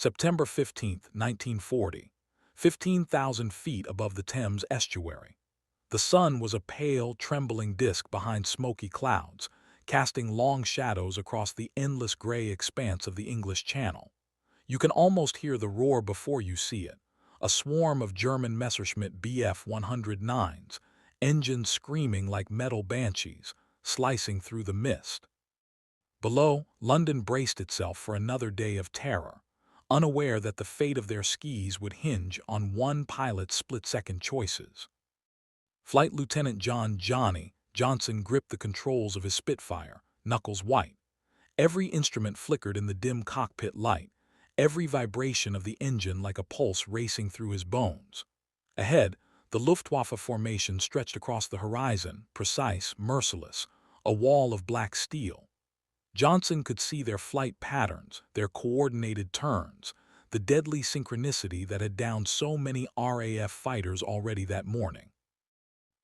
September 15, 1940, 15,000 feet above the Thames estuary. The sun was a pale, trembling disk behind smoky clouds, casting long shadows across the endless gray expanse of the English Channel. You can almost hear the roar before you see it, a swarm of German Messerschmitt Bf-109s, engines screaming like metal banshees, slicing through the mist. Below, London braced itself for another day of terror, unaware that the fate of their skis would hinge on one pilot's split-second choices. Flight Lieutenant John "Johnny" Johnson gripped the controls of his Spitfire, knuckles white. Every instrument flickered in the dim cockpit light, every vibration of the engine like a pulse racing through his bones. Ahead, the Luftwaffe formation stretched across the horizon, precise, merciless, a wall of black steel. Johnson could see their flight patterns, their coordinated turns, the deadly synchronicity that had downed so many RAF fighters already that morning.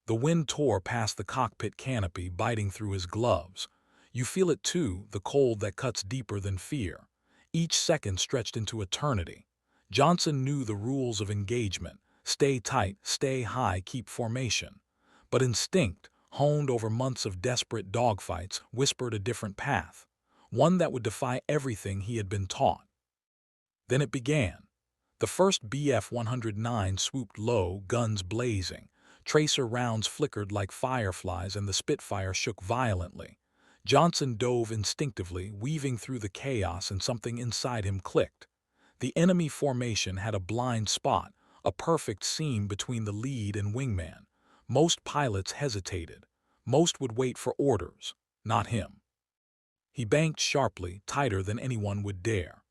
The wind tore past the cockpit canopy, biting through his gloves. You feel it too, the cold that cuts deeper than fear. Each second stretched into eternity. Johnson knew the rules of engagement: stay tight, stay high, keep formation. But instinct, honed over months of desperate dogfights, whispered a different path, one that would defy everything he had been taught. Then it began. The first Bf-109 swooped low, guns blazing. Tracer rounds flickered like fireflies and the Spitfire shook violently. Johnson dove instinctively, weaving through the chaos, and something inside him clicked. The enemy formation had a blind spot, a perfect seam between the lead and wingman. Most pilots hesitated. Most would wait for orders, not him. He banked sharply, tighter than anyone would dare.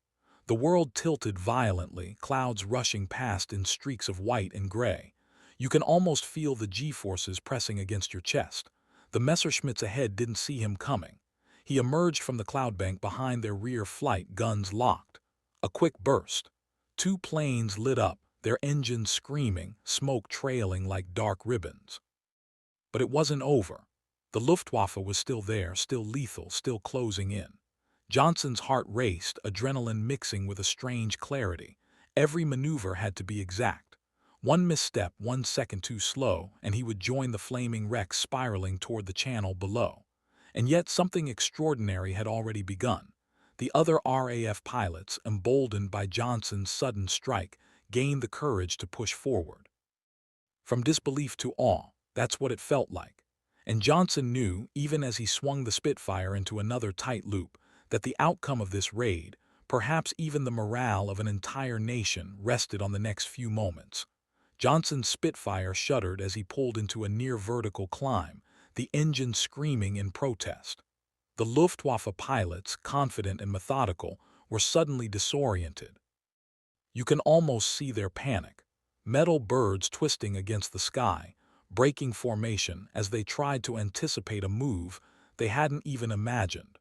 The world tilted violently, clouds rushing past in streaks of white and gray. You can almost feel the G-forces pressing against your chest. The Messerschmitts ahead didn't see him coming. He emerged from the cloud bank behind their rear flight, guns locked. A quick burst. Two planes lit up, their engines screaming, smoke trailing like dark ribbons. But it wasn't over. The Luftwaffe was still there, still lethal, still closing in. Johnson's heart raced, adrenaline mixing with a strange clarity. Every maneuver had to be exact. One misstep, 1 second too slow, and he would join the flaming wrecks spiraling toward the channel below. And yet something extraordinary had already begun. The other RAF pilots, emboldened by Johnson's sudden strike, gained the courage to push forward. From disbelief to awe, that's what it felt like. And Johnson knew, even as he swung the Spitfire into another tight loop, that the outcome of this raid, perhaps even the morale of an entire nation, rested on the next few moments. Johnson's Spitfire shuddered as he pulled into a near-vertical climb, the engine screaming in protest. The Luftwaffe pilots, confident and methodical, were suddenly disoriented. You can almost see their panic. Metal birds twisting against the sky, breaking formation as they tried to anticipate a move they hadn't even imagined.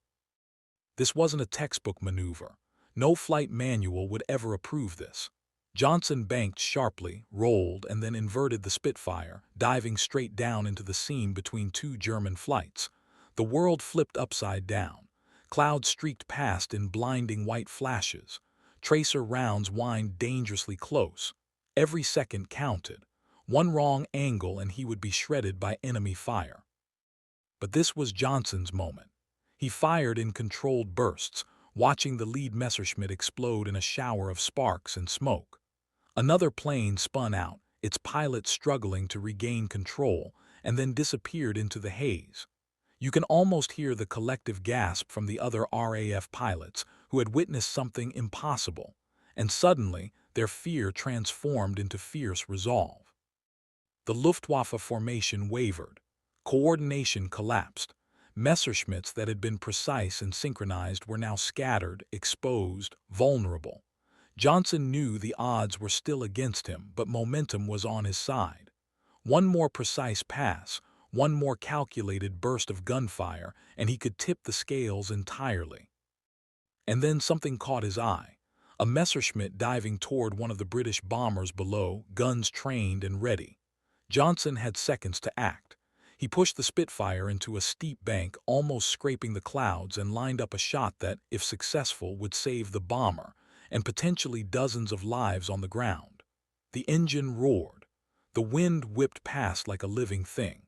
This wasn't a textbook maneuver. No flight manual would ever approve this. Johnson banked sharply, rolled, and then inverted the Spitfire, diving straight down into the seam between two German flights. The world flipped upside down. Clouds streaked past in blinding white flashes. Tracer rounds whined dangerously close. Every second counted. One wrong angle and he would be shredded by enemy fire. But this was Johnson's moment. He fired in controlled bursts, watching the lead Messerschmitt explode in a shower of sparks and smoke. Another plane spun out, its pilot struggling to regain control, and then disappeared into the haze. You can almost hear the collective gasp from the other RAF pilots who had witnessed something impossible, and suddenly their fear transformed into fierce resolve. The Luftwaffe formation wavered. Coordination collapsed. Messerschmitts that had been precise and synchronized were now scattered, exposed, vulnerable. Johnson knew the odds were still against him, but momentum was on his side. One more precise pass, one more calculated burst of gunfire, and he could tip the scales entirely. And then something caught his eye. A Messerschmitt diving toward one of the British bombers below, guns trained and ready. Johnson had seconds to act. He pushed the Spitfire into a steep bank, almost scraping the clouds, and lined up a shot that, if successful, would save the bomber. and potentially dozens of lives on the ground. The engine roared. The wind whipped past like a living thing.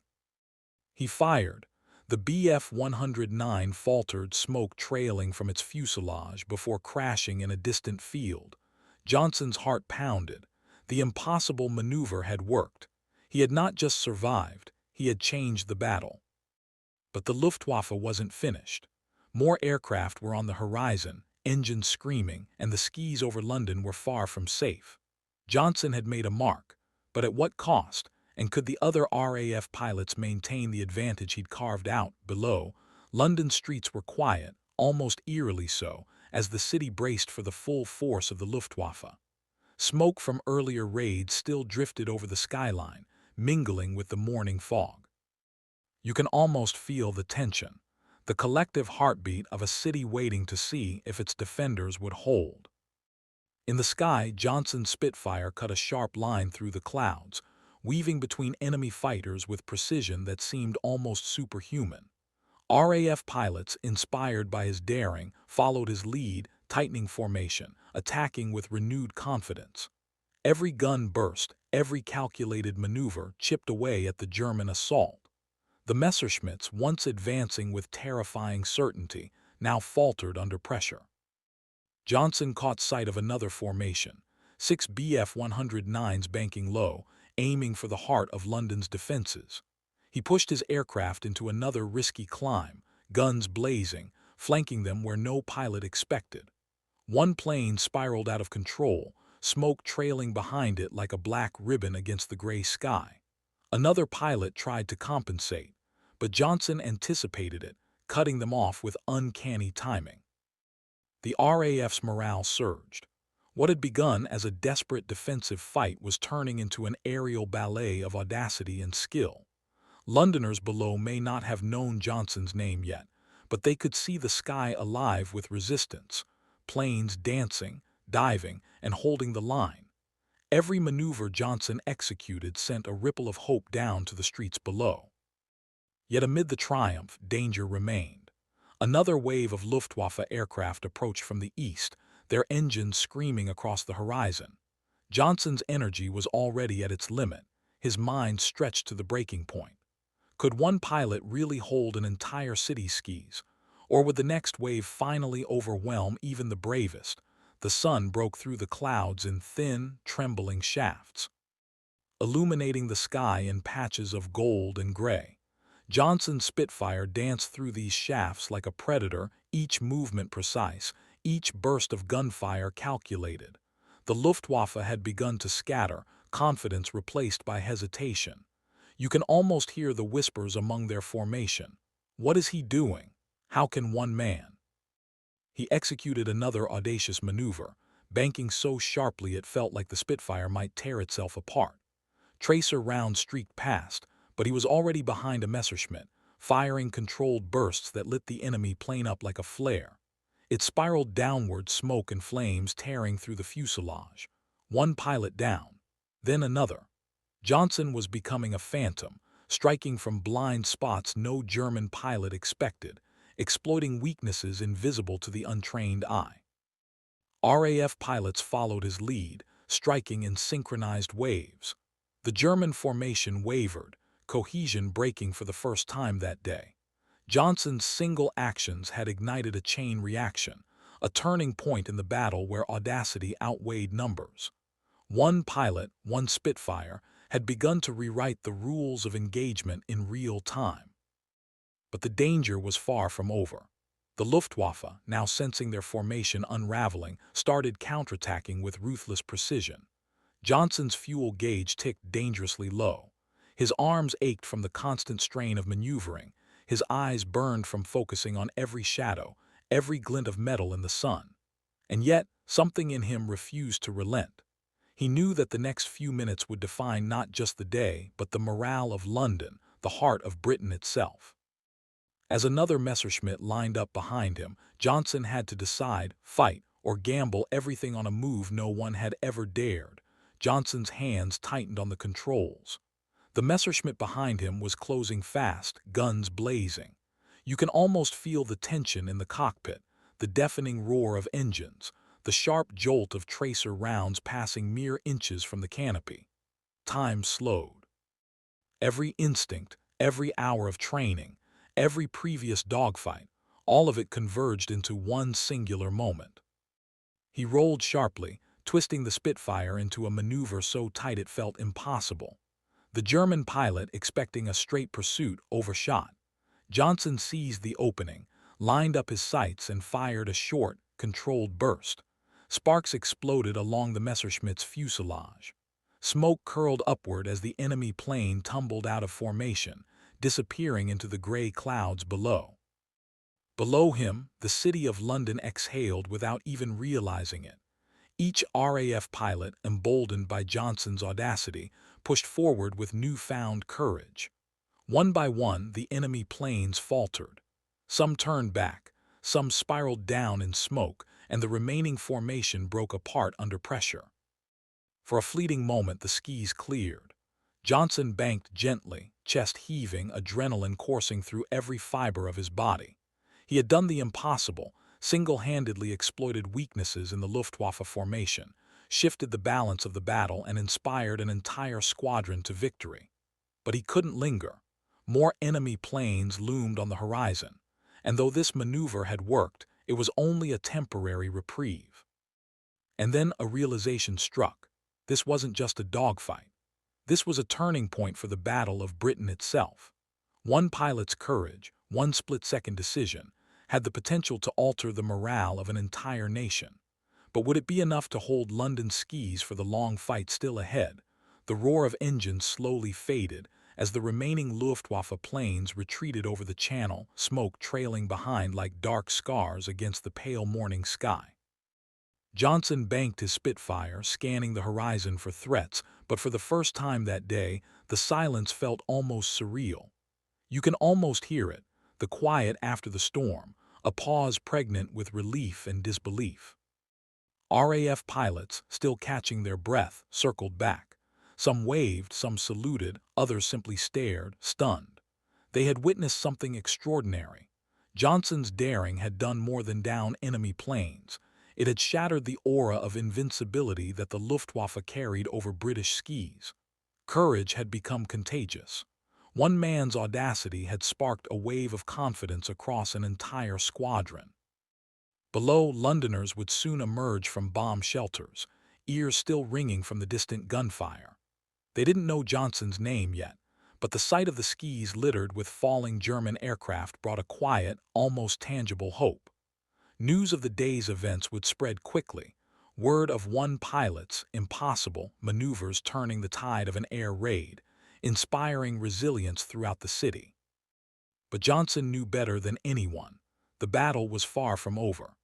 He fired. The Bf-109 faltered, smoke trailing from its fuselage before crashing in a distant field. Johnson's heart pounded. The impossible maneuver had worked. He had not just survived, he had changed the battle. But the Luftwaffe wasn't finished. More aircraft were on the horizon, engines screaming, and the skies over London were far from safe. Johnson had made a mark, but at what cost? And could the other RAF pilots maintain the advantage he'd carved out? Below, London's streets were quiet, almost eerily so, as the city braced for the full force of the Luftwaffe. Smoke from earlier raids still drifted over the skyline, mingling with the morning fog. You can almost feel the tension, the collective heartbeat of a city waiting to see if its defenders would hold. In the sky, Johnson's Spitfire cut a sharp line through the clouds, weaving between enemy fighters with precision that seemed almost superhuman. RAF pilots, inspired by his daring, followed his lead, tightening formation, attacking with renewed confidence. Every gun burst, every calculated maneuver chipped away at the German assault. The Messerschmitts, once advancing with terrifying certainty, now faltered under pressure. Johnson caught sight of another formation, 6 Bf-109s banking low, aiming for the heart of London's defenses. He pushed his aircraft into another risky climb, guns blazing, flanking them where no pilot expected. One plane spiraled out of control, smoke trailing behind it like a black ribbon against the gray sky. Another pilot tried to compensate, but Johnson anticipated it, cutting them off with uncanny timing. The RAF's morale surged. What had begun as a desperate defensive fight was turning into an aerial ballet of audacity and skill. Londoners below may not have known Johnson's name yet, but they could see the sky alive with resistance, planes dancing, diving, and holding the line. Every maneuver Johnson executed sent a ripple of hope down to the streets below. Yet amid the triumph, danger remained. Another wave of Luftwaffe aircraft approached from the east, their engines screaming across the horizon. Johnson's energy was already at its limit, his mind stretched to the breaking point. Could one pilot really hold an entire city's skis? Or would the next wave finally overwhelm even the bravest? The sun broke through the clouds in thin, trembling shafts, illuminating the sky in patches of gold and gray. Johnson's Spitfire danced through these shafts like a predator, each movement precise, each burst of gunfire calculated. The Luftwaffe had begun to scatter, confidence replaced by hesitation. You can almost hear the whispers among their formation. What is he doing? How can one man? He executed another audacious maneuver, banking so sharply it felt like the Spitfire might tear itself apart. Tracer rounds streaked past, but he was already behind a Messerschmitt, firing controlled bursts that lit the enemy plane up like a flare. It spiraled downward, smoke and flames tearing through the fuselage. One pilot down, then another. Johnson was becoming a phantom, striking from blind spots no German pilot expected, exploiting weaknesses invisible to the untrained eye. RAF pilots followed his lead, striking in synchronized waves. The German formation wavered, cohesion breaking for the first time that day. Johnson's single actions had ignited a chain reaction, a turning point in the battle where audacity outweighed numbers. One pilot, one Spitfire, had begun to rewrite the rules of engagement in real time. But the danger was far from over. The Luftwaffe, now sensing their formation unraveling, started counterattacking with ruthless precision. Johnson's fuel gauge ticked dangerously low. His arms ached from the constant strain of maneuvering. His eyes burned from focusing on every shadow, every glint of metal in the sun. And yet, something in him refused to relent. He knew that the next few minutes would define not just the day, but the morale of London, the heart of Britain itself. As another Messerschmitt lined up behind him, Johnson had to decide, fight, or gamble everything on a move no one had ever dared. Johnson's hands tightened on the controls. The Messerschmitt behind him was closing fast, guns blazing. You can almost feel the tension in the cockpit, the deafening roar of engines, the the sharp jolt of tracer rounds passing mere inches from the canopy. Time slowed. Every instinct, every hour of training, every previous dogfight, all of it converged into one singular moment. He rolled sharply, twisting the Spitfire into a maneuver so tight it felt impossible. The German pilot, expecting a straight pursuit, overshot. Johnson seized the opening, lined up his sights, and fired a short, controlled burst. Sparks exploded along the Messerschmitt's fuselage. Smoke curled upward as the enemy plane tumbled out of formation, disappearing into the gray clouds below. Below him, the city of London exhaled without even realizing it. Each RAF pilot, emboldened by Johnson's audacity, pushed forward with newfound courage. One by one, the enemy planes faltered. Some turned back, some spiraled down in smoke, and the remaining formation broke apart under pressure. For a fleeting moment, the skis cleared. Johnson banked gently, chest heaving, adrenaline coursing through every fiber of his body. He had done the impossible, single-handedly exploited weaknesses in the Luftwaffe formation, shifted the balance of the battle, and inspired an entire squadron to victory. But he couldn't linger. More enemy planes loomed on the horizon, and though this maneuver had worked, it was only a temporary reprieve. And then a realization struck. This wasn't just a dogfight. This was a turning point for the Battle of Britain itself. One pilot's courage, one split-second decision, had the potential to alter the morale of an entire nation. But would it be enough to hold London's skis for the long fight still ahead? The roar of engines slowly faded as the remaining Luftwaffe planes retreated over the channel, smoke trailing behind like dark scars against the pale morning sky. Johnson banked his Spitfire, scanning the horizon for threats, but for the first time that day, the silence felt almost surreal. You can almost hear it, the quiet after the storm, a pause pregnant with relief and disbelief. RAF pilots, still catching their breath, circled back. Some waved, some saluted, others simply stared, stunned. They had witnessed something extraordinary. Johnson's daring had done more than down enemy planes. It had shattered the aura of invincibility that the Luftwaffe carried over British skis. Courage had become contagious. One man's audacity had sparked a wave of confidence across an entire squadron. Below, Londoners would soon emerge from bomb shelters, ears still ringing from the distant gunfire. They didn't know Johnson's name yet, but the sight of the skis littered with falling German aircraft brought a quiet, almost tangible hope. News of the day's events would spread quickly, word of one pilot's impossible maneuvers turning the tide of an air raid, inspiring resilience throughout the city. But Johnson knew better than anyone. The battle was far from over.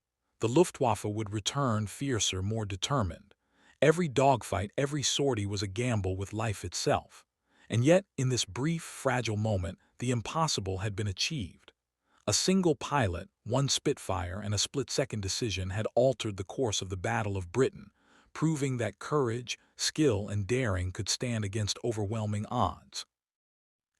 The Luftwaffe would return fiercer, more determined. Every dogfight, every sortie was a gamble with life itself. And yet, in this brief, fragile moment, the impossible had been achieved. A single pilot, one Spitfire, and a split-second decision had altered the course of the Battle of Britain, proving that courage, skill, and daring could stand against overwhelming odds.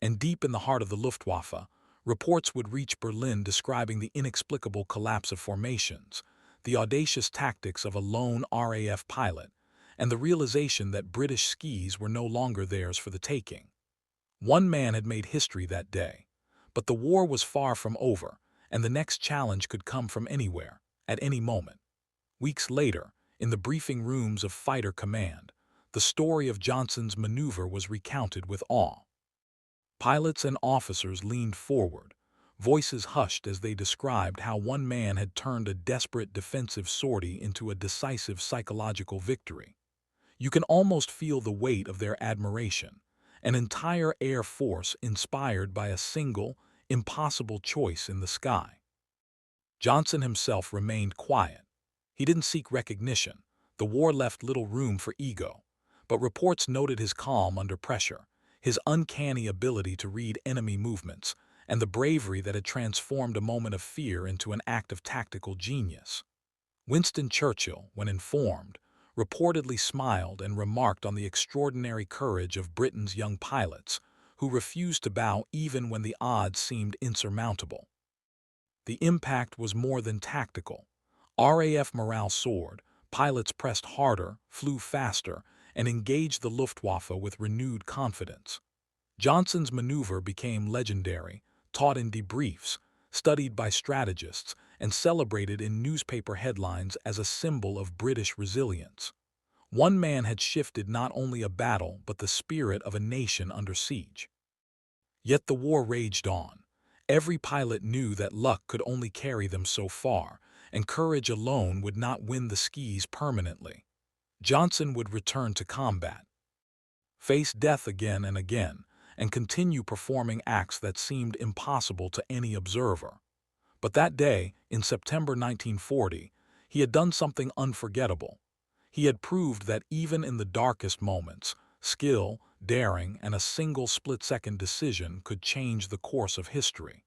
And deep in the heart of the Luftwaffe, reports would reach Berlin describing the inexplicable collapse of formations, the audacious tactics of a lone RAF pilot, and the realization that British skis were no longer theirs for the taking. One man had made history that day. But the war was far from over, and the next challenge could come from anywhere, at any moment. Weeks later, in the briefing rooms of Fighter Command, the story of Johnson's maneuver was recounted with awe. Pilots and officers leaned forward, voices hushed as they described how one man had turned a desperate defensive sortie into a decisive psychological victory. You can almost feel the weight of their admiration, an entire air force inspired by a single, impossible choice in the sky. Johnson himself remained quiet. He didn't seek recognition. The war left little room for ego. But reports noted his calm under pressure, his uncanny ability to read enemy movements, and the bravery that had transformed a moment of fear into an act of tactical genius. Winston Churchill, when informed, reportedly smiled and remarked on the extraordinary courage of Britain's young pilots, who refused to bow even when the odds seemed insurmountable. The impact was more than tactical. RAF morale soared, Pilots pressed harder, flew faster, and engaged the Luftwaffe with renewed confidence. Johnson's maneuver became legendary, taught in debriefs, studied by strategists, and celebrated in newspaper headlines as a symbol of British resilience. One man had shifted not only a battle but the spirit of a nation under siege. Yet the war raged on. Every pilot knew that luck could only carry them so far, and courage alone would not win the skis permanently. Johnson would return to combat, face death again and again, and continue performing acts that seemed impossible to any observer. But that day, in September 1940, he had done something unforgettable. He had proved that even in the darkest moments, skill, daring, and a single split-second decision could change the course of history.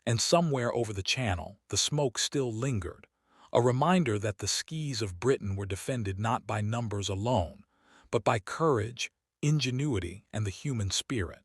And somewhere over the channel, the smoke still lingered, a reminder that the skis of Britain were defended not by numbers alone, but by courage, ingenuity, and the human spirit.